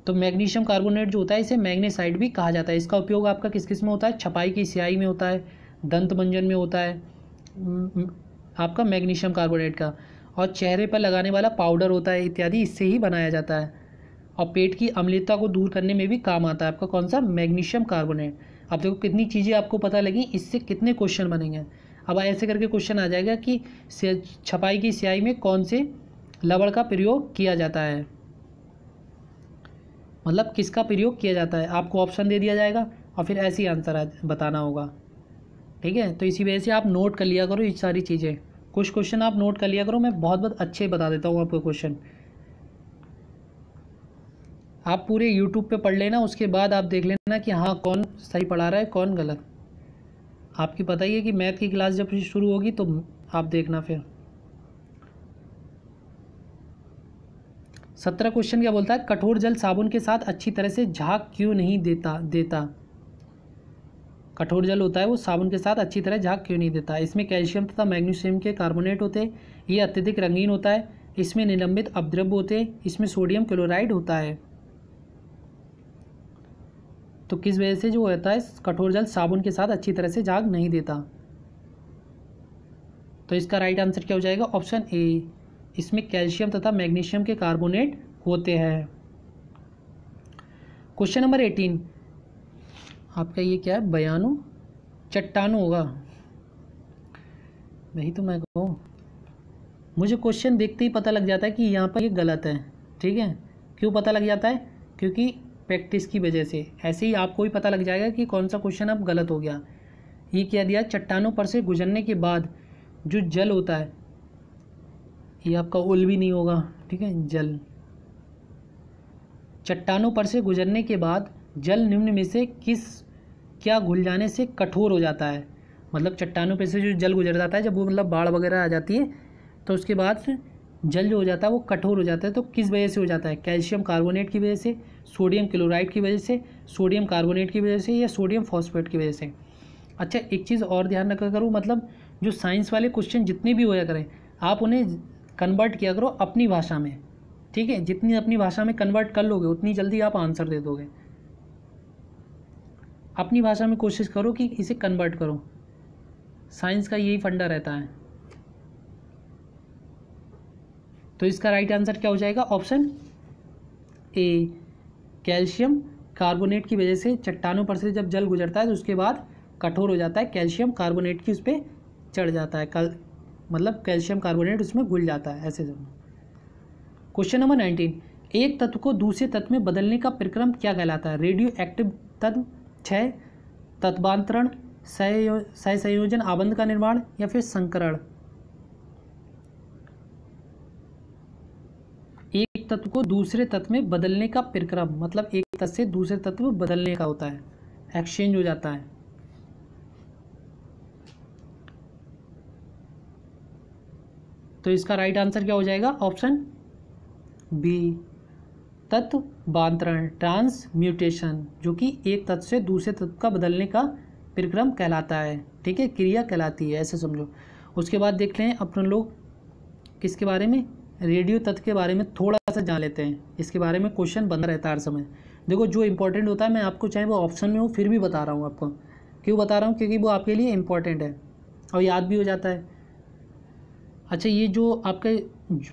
तो मैग्नीशियम कार्बोनेट जो होता है इसे मैग्नेसाइड भी कहा जाता है। इसका उपयोग आपका किस किस में होता है? छपाई की स्याही में होता है, दंत मंजन में होता है आपका मैग्नीशियम कार्बोनेट का, और चेहरे पर लगाने वाला पाउडर होता है इत्यादि, इससे ही बनाया जाता है। और पेट की अम्लता को दूर करने में भी काम आता है आपका कौन सा? Magnesium carbonate. अब देखो कितनी चीज़ें आपको पता लगी, इससे कितने क्वेश्चन बनेंगे। अब ऐसे करके क्वेश्चन आ जाएगा कि छपाई की स्याही में कौन से लवण का प्रयोग किया जाता है, मतलब किसका प्रयोग किया जाता है, आपको ऑप्शन दे दिया जाएगा और फिर ऐसे ही आंसर बताना होगा। ठीक है, तो इसी वजह से आप नोट कर लिया करो ये सारी चीज़ें, कुछ क्वेश्चन आप नोट कर लिया करो, मैं बहुत बहुत अच्छे बता देता हूँ आपको क्वेश्चन। आप पूरे यूट्यूब पे पढ़ लेना, उसके बाद आप देख लेना कि हाँ कौन सही पढ़ा रहा है कौन गलत। आपकी पता ही है कि मैथ की क्लास जब शुरू होगी तो आप देखना फिर। 17 क्वेश्चन क्या बोलता है, कठोर जल साबुन के साथ अच्छी तरह से झाग क्यों नहीं देता। कठोर जल होता है वो साबुन के साथ अच्छी तरह झाग क्यों नहीं देता। इसमें कैल्शियम तथा मैग्नीशियम के कार्बोनेट होते हैं, ये अत्यधिक रंगीन होता है, इसमें निलंबित अपद्रव्य होते हैं, इसमें सोडियम क्लोराइड होता है। तो किस वजह से जो होता है कठोर जल साबुन के साथ अच्छी तरह से झाग नहीं देता। तो इसका राइट आंसर क्या हो जाएगा, ऑप्शन ए, इसमें कैल्शियम तथा मैग्नीशियम के कार्बोनेट होते हैं। क्वेश्चन नंबर 18 आपका ये क्या है, बयानों चट्टानों होगा, वही तो मैं कहूँ, मुझे क्वेश्चन देखते ही पता लग जाता है कि यहाँ पर ये गलत है। ठीक है, क्यों पता लग जाता है, क्योंकि प्रैक्टिस की वजह से। ऐसे ही आपको भी पता लग जाएगा कि कौन सा क्वेश्चन अब गलत हो गया। ये क्या दिया, चट्टानों पर से गुजरने के बाद जो जल होता है, ये आपका उल भी नहीं होगा। ठीक है, जल, चट्टानों पर से गुजरने के बाद जल निम्न में से क्या घुल जाने से कठोर हो जाता है। मतलब चट्टानों पर से जो जल गुजर जाता है, जब वो मतलब बाढ़ वगैरह आ जाती है तो उसके बाद जल जो हो जाता है वो कठोर हो जाता है। तो किस वजह से हो जाता है, कैल्शियम कार्बोनेट की वजह से, सोडियम क्लोराइड की वजह से, सोडियम कार्बोनेट की वजह से, या सोडियम फॉस्फेट की वजह से। अच्छा, एक चीज़ और ध्यान रखा करो, मतलब जो साइंस वाले क्वेश्चन जितने भी होया करें आप उन्हें कन्वर्ट किया करो अपनी भाषा में। ठीक है, जितनी अपनी भाषा में कन्वर्ट कर लोगे उतनी जल्दी आप आंसर दे दोगे। अपनी भाषा में कोशिश करो कि इसे कन्वर्ट करो, साइंस का यही फंडा रहता है। तो इसका राइट आंसर क्या हो जाएगा, ऑप्शन ए, कैल्शियम कार्बोनेट की वजह से चट्टानों पर से जब जल गुजरता है तो उसके बाद कठोर हो जाता है, कैल्शियम कार्बोनेट की उस पर चढ़ जाता है, मतलब कैल्शियम कार्बोनेट उसमें घुल जाता है, ऐसे समझो। क्वेश्चन नंबर 19, एक तत्व को दूसरे तत्व में बदलने का प्रक्रम क्या कहलाता है, रेडियो एक्टिव तत्व, क्षय, तत्वांतरण, सहसंयोजन आबंध का निर्माण, या फिर संकरण। एक तत्व को दूसरे तत्व में बदलने का प्रक्रम, मतलब एक तत्व से दूसरे तत्व में बदलने का होता है, एक्सचेंज हो जाता है। तो इसका राइट आंसर क्या हो जाएगा, ऑप्शन बी, तत्वांतरण, ट्रांसम्यूटेशन, जो कि एक तत्व से दूसरे तत्व का बदलने का प्रक्रम कहलाता है। ठीक है, क्रिया कहलाती है, ऐसे समझो। उसके बाद देख लें अपन लोग किसके बारे में, रेडियो तत्व के बारे में थोड़ा सा जान लेते हैं। इसके बारे में क्वेश्चन बना रहता है हर समय। देखो जो इंपॉर्टेंट होता है मैं आपको चाहे वो ऑप्शन में हो फिर भी बता रहा हूँ आपको। क्यों बता रहा हूँ, क्योंकि वो आपके लिए इंपॉर्टेंट है और याद भी हो जाता है। अच्छा, ये जो आपके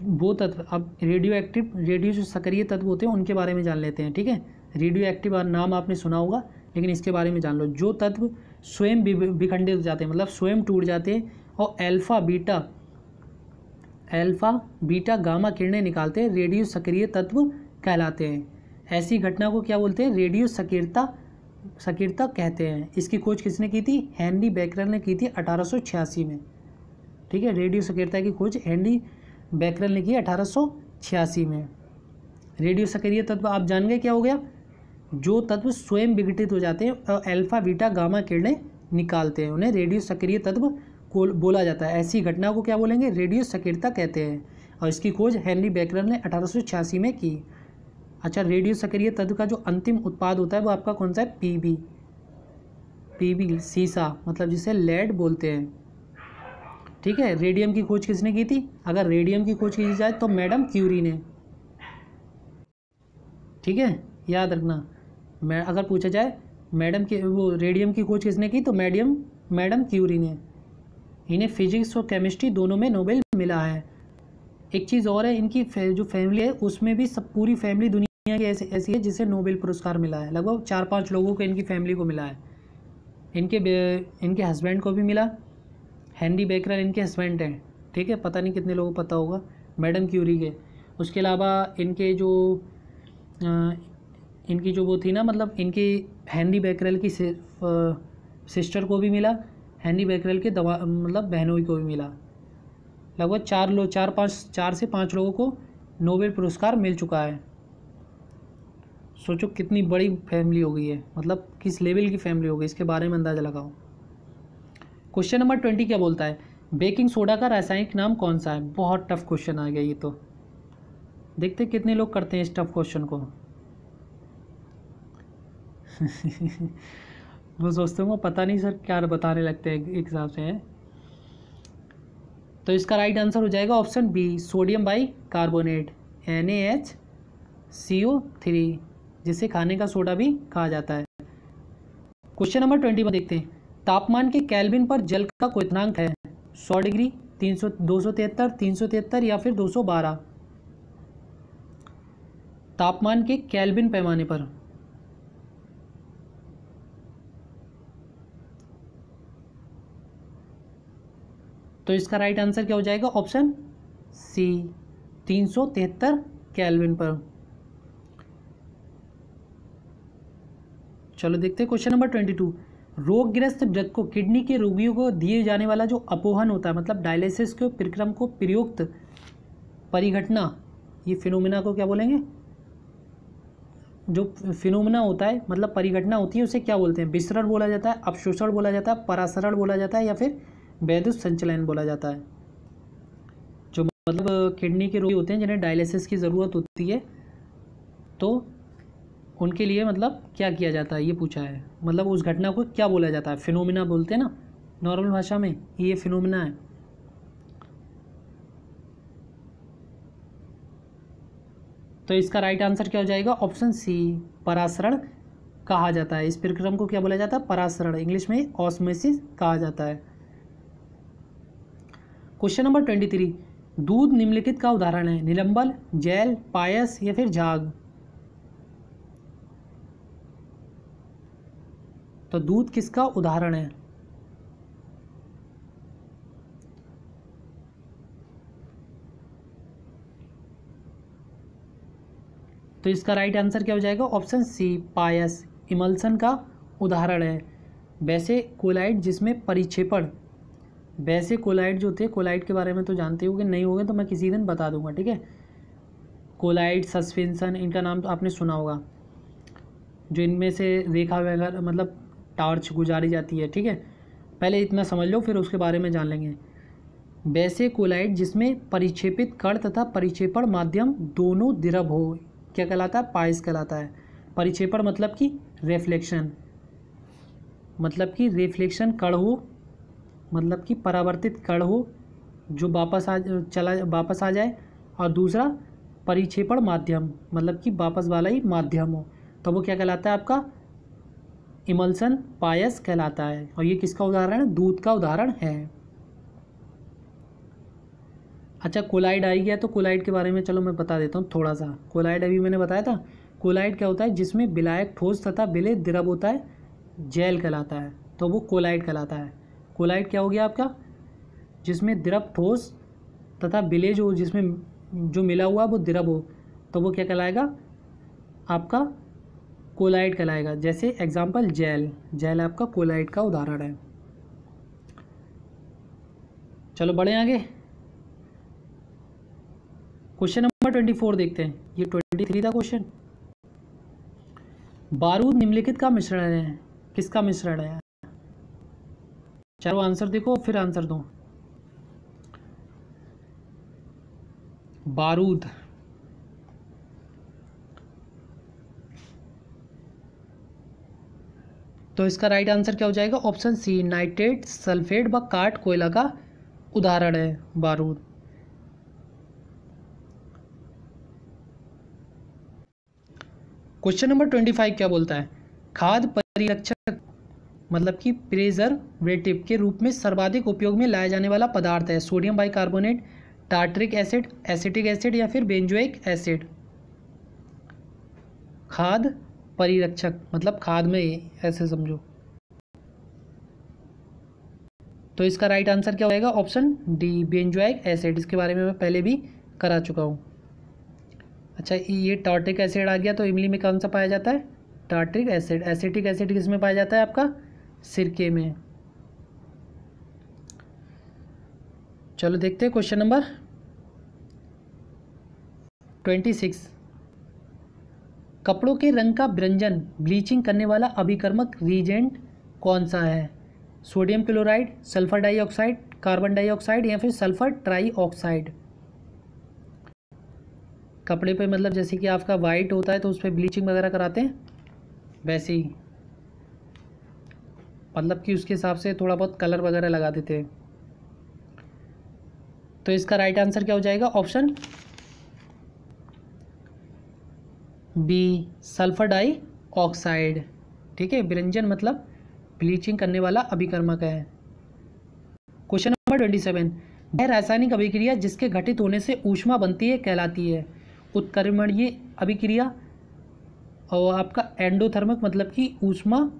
वो तत्व, अब रेडियो जो सक्रिय तत्व होते हैं उनके बारे में जान लेते हैं। ठीक है, रेडियो एक्टिव नाम आपने सुना होगा, लेकिन इसके बारे में जान लो। जो तत्व स्वयं विखंडित हो जाते हैं, मतलब स्वयं टूट जाते हैं और अल्फा बीटा गामा किरणें निकालते हैं, रेडियो सक्रिय तत्व कहलाते हैं। ऐसी घटना को क्या बोलते हैं, रेडियो सक्रियता कहते हैं। इसकी खोज किसने की थी, हेनरी बेकरल ने की थी 1886 में। ठीक है, रेडियो सक्रियता की खोज हेनरी बेकरल ने की 1886 में। रेडियो सक्रिय तत्व आप जान गए क्या हो गया, जो तत्व स्वयं विघटित हो जाते हैं और अल्फा बीटा गामा किरणें निकालते हैं, उन्हें रेडियो सक्रिय तत्व को बोला जाता है। ऐसी घटना को क्या बोलेंगे, रेडियो सक्रियता कहते हैं। और इसकी खोज हेनरी बेकरल ने 1886 में की। अच्छा, रेडियो सक्रिय तत्व का जो अंतिम उत्पाद होता है वो आपका कौन सा है, पीबी, सीसा, मतलब जिसे लेड बोलते हैं। ठीक है, रेडियम की खोज किसने की थी, अगर रेडियम की खोज की जाए तो मैडम क्यूरी ने। ठीक है, याद रखना, अगर पूछा जाए वो रेडियम की खोज किसने की तो मैडम क्यूरी ने। इन्हें फिजिक्स और केमिस्ट्री दोनों में नोबेल मिला है। एक चीज़ और है, इनकी जो फैमिली है उसमें भी सब पूरी फैमिली दुनिया की ऐसी है जिसे नोबेल पुरस्कार मिला है। लगभग 4-5 लोगों को इनकी फैमिली को मिला है। इनके हस्बैंड को भी मिला, हेनरी बेकरल इनके हस्बैंड हैं, ठीक है, पता नहीं कितने लोगों को पता होगा, मैडम क्यूरी के। उसके अलावा इनके जो इनकी जो वो थी ना, मतलब इनकी हेनरी बेकरल की सिस्टर को भी मिला, हेनरी बेकरल के मतलब बहनों को भी मिला। लगभग 4 से 5 लोगों को नोबेल पुरस्कार मिल चुका है। सोचो कितनी बड़ी फैमिली हो गई है, मतलब किस लेवल की फैमिली हो गई, इसके बारे में अंदाज़ा लगाओ। क्वेश्चन नंबर 20 क्या बोलता है, बेकिंग सोडा का रासायनिक नाम कौन सा है। बहुत टफ क्वेश्चन आ गया ये तो, देखते कितने लोग करते हैं इस टफ क्वेश्चन को। वो सोचते होंगे पता नहीं सर क्या बताने लगते हैं एक हिसाब से है। तो इसका राइट आंसर हो जाएगा option B, sodium bicarbonate NaHCO3, जिसे खाने का सोडा भी कहा जाता है। क्वेश्चन नंबर 21 देखते हैं, तापमान के केल्विन पर जल का क्वथनांक है 100 डिग्री, 273, 373 या फिर 212। तापमान के केल्विन पैमाने पर तो इसका राइट आंसर क्या हो जाएगा, ऑप्शन सी 373 केल्विन पर। चलो देखते हैं क्वेश्चन नंबर 22, रोगग्रस्त वृक्क को किडनी के रोगियों को दिए जाने वाला जो अपोहन होता है, मतलब डायलिसिस के प्रक्रम को प्रयुक्त परिघटना, ये फिनोमिना को क्या बोलेंगे, जो फिनोमिना होता है मतलब परिघटना होती है उसे क्या बोलते हैं, विसरण बोला जाता है, अपशोषण बोला जाता है, परासरण बोला जाता है या फिर वैद्युत संचलन बोला जाता है। जो मतलब किडनी के रोगी होते हैं जिन्हें डायलिसिस की ज़रूरत होती है, तो उनके लिए मतलब क्या किया जाता है ये पूछा है, मतलब उस घटना को क्या बोला जाता है, फिनोमिना बोलते हैं ना नॉर्मल भाषा में, ये फिनोमिना है। तो इसका राइट आंसर क्या हो जाएगा, ऑप्शन सी परासरण कहा जाता है। इस प्रक्रम को क्या बोला जाता है, परासरण, इंग्लिश में ऑस्मोसिस कहा जाता है। क्वेश्चन नंबर 23, दूध निम्नलिखित का उदाहरण है, निलंबन, जेल, पायस या फिर झाग। तो दूध किसका उदाहरण है, तो इसका राइट आंसर क्या हो जाएगा, ऑप्शन सी पायस इमल्सन का उदाहरण है। वैसे कोलाइड जिसमें परिक्षेपण, वैसे कोलाइड जो थे, कोलाइड के बारे में तो जानते हो कि नहीं होगे तो मैं किसी दिन बता दूंगा, ठीक है। कोलाइड, सस्पेंशन, इनका नाम तो आपने सुना होगा, जो इनमें से रेखा वगैरह मतलब टार्च गुजारी जाती है, ठीक है। पहले इतना समझ लो फिर उसके बारे में जान लेंगे। वैसे कोलाइड जिसमें परिक्षेपित कण तथा परिक्षेपण माध्यम दोनों द्रव हो, क्या कहलाता है, पायस कहलाता है। परिक्षेपण मतलब कि रिफ्लेक्शन, मतलब कि रिफ्लेक्शन कण हो, मतलब कि परावर्तित कण हो जो वापस आ जाए, और दूसरा परिक्षेपण माध्यम मतलब कि वापस वाला ही माध्यम हो, तो वो क्या कहलाता है आपका, इमल्सन पायस कहलाता है। और ये किसका उदाहरण है, दूध का उदाहरण है। अच्छा कोलाइड आ गया, तो कोलाइड के बारे में चलो मैं बता देता हूँ थोड़ा सा। कोलाइड अभी मैंने बताया था, कोलाइड क्या होता है, जिसमें विलायक ठोस तथा विलेय द्रव होता है, जेल कहलाता है, तो वो कोलाइड कहलाता है। कोलाइड क्या हो गया आपका, जिसमें द्रव ठोस तथा विलेय जो जिसमें जो मिला हुआ वो द्रव हो, तो वो क्या कहलाएगा आपका, कोलाइड कहलाएगा। जैसे एग्जाम्पल जेल, जेल आपका कोलाइड का उदाहरण है। चलो बढ़े आगे, क्वेश्चन नंबर 24 देखते हैं। ये 23 था क्वेश्चन। बारूद निम्नलिखित का मिश्रण है, किसका मिश्रण है, चलो आंसर देखो फिर आंसर दो। बारूद, तो इसका राइट आंसर क्या हो जाएगा, ऑप्शन सी नाइट्रेट, सल्फेट व काट कोयला का उदाहरण है बारूद। क्वेश्चन नंबर 25 क्या बोलता है, खाद्य परिरक्षक मतलब कि प्रिजर्वेटिव के रूप में सर्वाधिक उपयोग में लाया जाने वाला पदार्थ है, sodium bicarbonate, tartaric acid, acetic acid या फिर बेंजोइक एसिड। खाद्य परिरक्षक मतलब खाद में ऐसे समझो। तो इसका राइट आंसर क्या हो जाएगा? Option D, benzoic acid. इसके बारे में मैं पहले भी करा चुका हूँ। अच्छा, ये टार्ट्रिक एसिड आ गया, तो इमली में कौन सा पाया जाता है? Tartaric acid. एसिटिक एसिड किस में पाया जाता है? आपका सिरके में। चलो देखते हैं क्वेश्चन नंबर 26। कपड़ों के रंग का व्यंजन ब्लीचिंग करने वाला अभिकर्मक रीजेंट कौन सा है? Sodium chloride, sulphur dioxide, carbon dioxide या फिर सल्फर ट्राईऑक्साइड। कपड़े पे मतलब जैसे कि आपका वाइट होता है तो उस पर ब्लीचिंग वगैरह कराते हैं, वैसे ही मतलब कि उसके हिसाब से थोड़ा बहुत कलर वगैरह लगा देते हैं। तो इसका राइट आंसर क्या हो जाएगा? Option B, sulphur dioxide. ठीक है, व्यंजन मतलब ब्लीचिंग करने वाला अभिकर्मक है। Question number 27। वह रासायनिक अभिक्रिया जिसके घटित होने से ऊष्मा बनती है कहलाती है? उत्क्रमणीय अभिक्रिया, और आपका एंडोथर्मिक मतलब कि ऊष्मा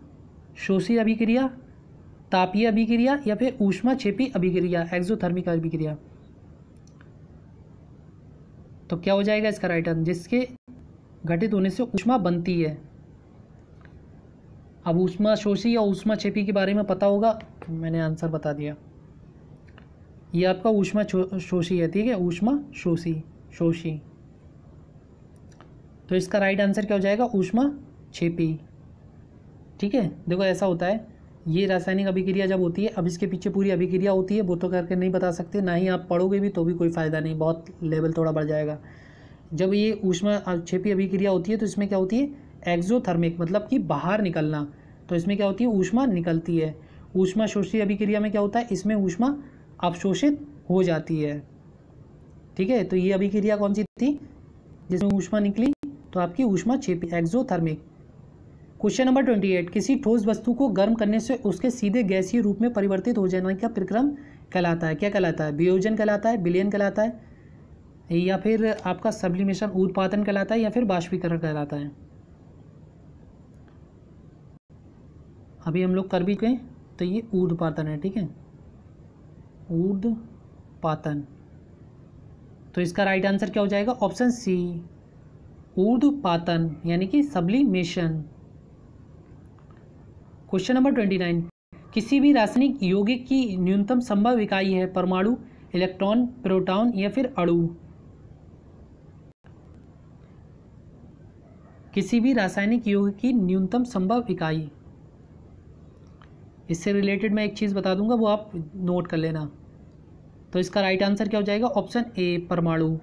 शोषी अभिक्रिया, तापीय अभिक्रिया या फिर ऊष्मा छेपी अभिक्रिया, एक्सोथर्मिक अभिक्रिया। तो क्या हो जाएगा इसका राइट आंसर? जिसके घटित होने से ऊष्मा बनती है। अब ऊष्मा शोषी या ऊष्मा छेपी के बारे में पता होगा, मैंने आंसर बता दिया। ये आपका ऊष्मा शोषी है। ठीक है, ऊष्मा शोषी। तो इसका राइट आंसर क्या हो जाएगा? ऊष्मा छेपी। ठीक है, देखो ऐसा होता है, ये रासायनिक अभिक्रिया जब होती है, अब इसके पीछे पूरी अभिक्रिया होती है, वो तो करके नहीं बता सकते, ना ही आप पढ़ोगे भी तो भी कोई फ़ायदा नहीं, बहुत लेवल थोड़ा बढ़ जाएगा। जब ये ऊष्मा छेपी अभिक्रिया होती है तो इसमें क्या होती है? एक्सोथर्मिक मतलब कि बाहर निकलना। तो इसमें क्या होती है? ऊष्मा निकलती है। ऊष्मा शोषी अभिक्रिया में क्या होता है? इसमें ऊष्मा अवशोषित हो जाती है। ठीक है, तो ये अभिक्रिया कौन सी थी जिसमें ऊष्मा निकली? तो आपकी ऊष्मा छेपी, एक्सोथर्मिक। Question number 28। किसी ठोस वस्तु को गर्म करने से उसके सीधे गैसीय रूप में परिवर्तित हो जाने का प्रक्रम कहलाता है? क्या कहलाता है? वियोजन कहलाता है, विलयन कहलाता है, या फिर आपका सब्लिमेशन ऊर्ध्वपातन कहलाता है, या फिर बाष्पीकरण कहलाता है? अभी हम लोग कर भी गए, तो ये ऊर्ध्वपातन है। ठीक है, ऊर्ध्वपातन। तो इसका राइट आंसर क्या हो जाएगा? ऑप्शन सी, ऊर्ध्वपातन यानी कि सब्लिमेशन। Question number 29। किसी भी रासायनिक यौगिक की न्यूनतम संभव इकाई है? परमाणु, इलेक्ट्रॉन, प्रोटॉन या फिर अणु? किसी भी रासायनिक यौगिक की न्यूनतम संभव इकाई, इससे रिलेटेड मैं एक चीज़ बता दूंगा, वो आप नोट कर लेना। तो इसका राइट आंसर क्या हो जाएगा? ऑप्शन ए, परमाणु।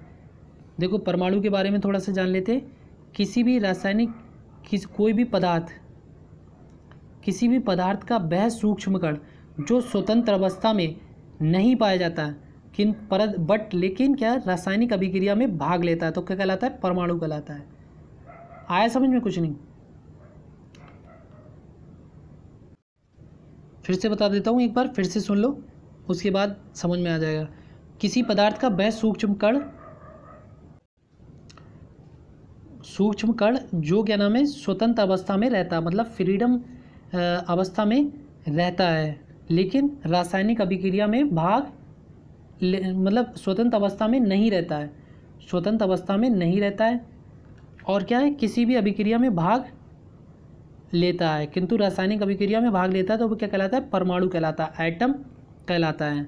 देखो परमाणु के बारे में थोड़ा सा जान लेते हैं। किसी भी रासायनिक किसी भी पदार्थ का वह सूक्ष्म कण जो स्वतंत्र अवस्था में नहीं पाया जाता लेकिन क्या रासायनिक अभिक्रिया में भाग लेता है, तो क्या कहलाता है? परमाणु कहलाता है। आया समझ में? कुछ नहीं, फिर से बता देता हूँ, एक बार फिर से सुन लो, उसके बाद समझ में आ जाएगा। किसी पदार्थ का वह सूक्ष्म कण जो क्या नाम है? स्वतंत्र अवस्था में रहता, मतलब फ्रीडम अवस्था में रहता है, लेकिन रासायनिक अभिक्रिया में मतलब स्वतंत्र अवस्था में नहीं रहता है, स्वतंत्र अवस्था में नहीं रहता है, और क्या है? किसी भी अभिक्रिया में भाग लेता है, किंतु रासायनिक अभिक्रिया में भाग लेता है, तो वो क्या कहलाता है? परमाणु कहलाता है, एटम कहलाता है।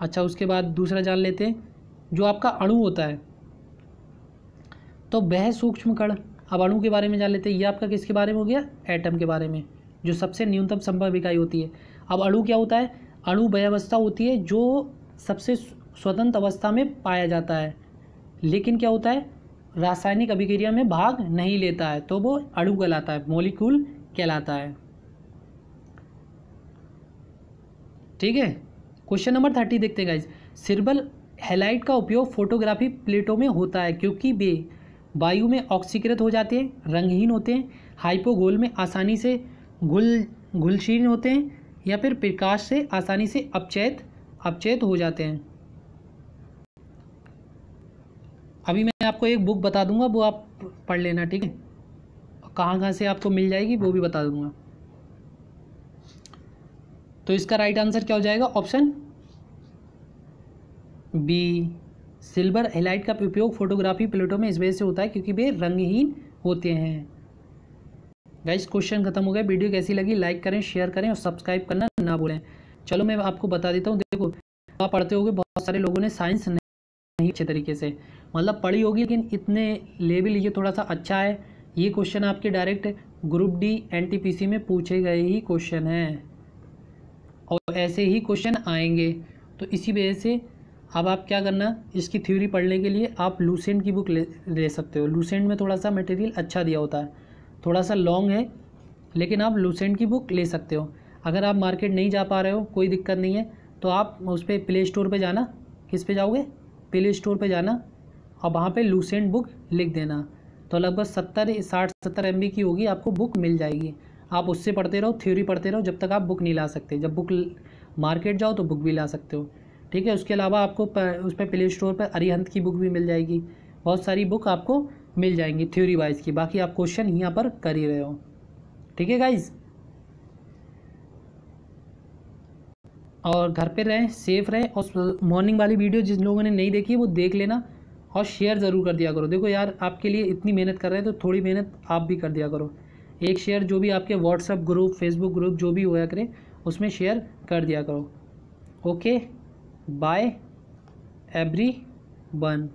अच्छा, उसके बाद दूसरा जान लेते हैं, जो आपका अणु होता है, तो वह सूक्ष्म कण। अब अणु के बारे में जान लेते हैं। ये आपका किसके बारे में हो गया? एटम के बारे में, जो सबसे न्यूनतम संभव इकाई होती है। अब अणु क्या होता है? अणु वह अवस्था होती है जो सबसे स्वतंत्र अवस्था में पाया जाता है, लेकिन क्या होता है? रासायनिक अभिक्रिया में भाग नहीं लेता है, तो वो अणु कहलाता है, मॉलिक्यूल कहलाता है। ठीक है, क्वेश्चन नंबर 30 देखते हैं गाइस। सिल्वर हैलाइड का उपयोग फोटोग्राफी प्लेटों में होता है क्योंकि वे वायु में ऑक्सीकृत हो जाते हैं, रंगहीन होते हैं, हाइपोगोल में आसानी से घुलनशील होते हैं, या फिर प्रकाश से आसानी से अपचेत हो जाते हैं। अभी मैं आपको एक बुक बता दूंगा, वो आप पढ़ लेना। ठीक है, कहाँ से आपको मिल जाएगी वो भी बता दूंगा। तो इसका राइट आंसर क्या हो जाएगा? Option B. सिल्वर हैलाइड का उपयोग फोटोग्राफी प्लेटों में इस वजह से होता है क्योंकि वे रंगहीन होते हैं। गाइस क्वेश्चन खत्म हो गया। वीडियो कैसी लगी लाइक करें, शेयर करें और सब्सक्राइब करना ना भूलें। चलो मैं आपको बता देता हूँ। देखो आप पढ़ते होगे, बहुत सारे लोगों ने साइंस नहीं अच्छे तरीके से मतलब पढ़ी होगी, लेकिन इतने लेवल ये थोड़ा सा अच्छा है। ये क्वेश्चन आपके डायरेक्ट ग्रुप डी एनटीपीसी में पूछे गए ही क्वेश्चन हैं और ऐसे ही क्वेश्चन आएंगे। तो इसी वजह से अब आप क्या करना, इसकी थ्योरी पढ़ने के लिए आप लूसेंट की बुक ले सकते हो। लूसेंट में थोड़ा सा मटेरियल अच्छा दिया होता है, थोड़ा सा लॉन्ग है, लेकिन आप लूसेंट की बुक ले सकते हो। अगर आप मार्केट नहीं जा पा रहे हो, कोई दिक्कत नहीं है, तो आप उस पर प्ले स्टोर पर जाना। किस पे जाओगे? प्ले स्टोर पे जाना और वहाँ पे लूसेंट बुक लिख देना, तो लगभग 60-70 MB की होगी, आपको बुक मिल जाएगी। आप उससे पढ़ते रहो, थ्योरी पढ़ते रहो जब तक आप बुक नहीं ला सकते। जब बुक मार्केट जाओ तो बुक भी ला सकते हो, ठीक है। उसके अलावा आपको उस पर प्ले स्टोर पर अरिहंत की बुक भी मिल जाएगी। बहुत सारी बुक आपको मिल जाएंगी थ्योरी वाइज की। बाकी आप क्वेश्चन यहाँ पर कर ही रहे हो, ठीक है गाइज। और घर पे रहें, सेफ रहें। और मॉर्निंग वाली वीडियो जिन लोगों ने नहीं देखी है वो देख लेना और शेयर ज़रूर कर दिया करो। देखो यार, आपके लिए इतनी मेहनत कर रहे हैं तो थोड़ी मेहनत आप भी कर दिया करो। एक शेयर जो भी आपके व्हाट्सएप ग्रुप, फेसबुक ग्रुप जो भी होया करे उसमें शेयर कर दिया करो। Okay, bye everyone.